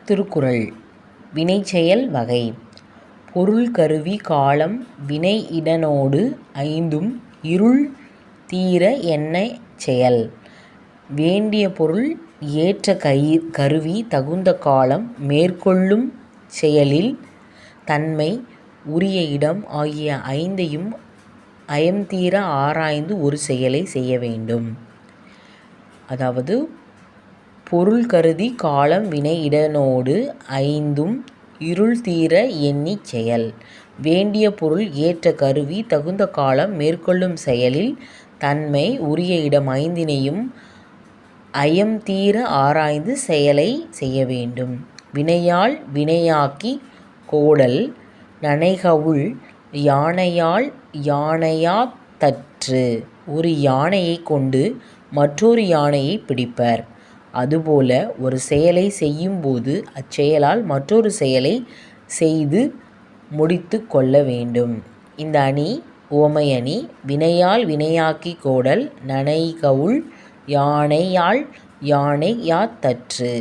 திருக்குறள். வினைச்செயல் வகை. பொருள் கருவி காலம் வினை இடனோடு ஐந்தும் இருள் தீர எண்ணச் செயல். வேண்டிய பொருள் ஏற்ற கருவி தகுந்த காலம் மேற்கொள்ளும் செயலில் தன்மை உரிய இடம் ஆகிய ஐந்தையும் ஐயம்தீர ஆராய்ந்து ஒரு செயலை செய்ய வேண்டும். அதாவது பொருள் கருதி காலம் வினை இடனோடு ஐந்தும் இருள் தீர எண்ணிச் செயல். வேண்டிய பொருள் ஏற்ற கருவி தகுந்த காலம் மேற்கொள்ளும் செயலில் தன்மை உரிய இடம் ஐந்தினையும் ஐயம் தீர ஆராய்ந்து செயலை செய்ய வேண்டும். வினையால் வினையாக்கி கோடல் நனைகவுள் யானையால் யானையாத் தற்று. ஒரு யானையை கொண்டு மற்றொரு யானையை பிடிப்பர். அதுபோல ஒரு செயலை செய்யும்போது அச்செயலால் மற்றொரு செயலை செய்து முடித்து கொள்ள வேண்டும். இந்த அணி உவமை அணி. வினையால் வினையாக்கி கோடல் நனைகவுள் யானையால் யானையாத் தற்று.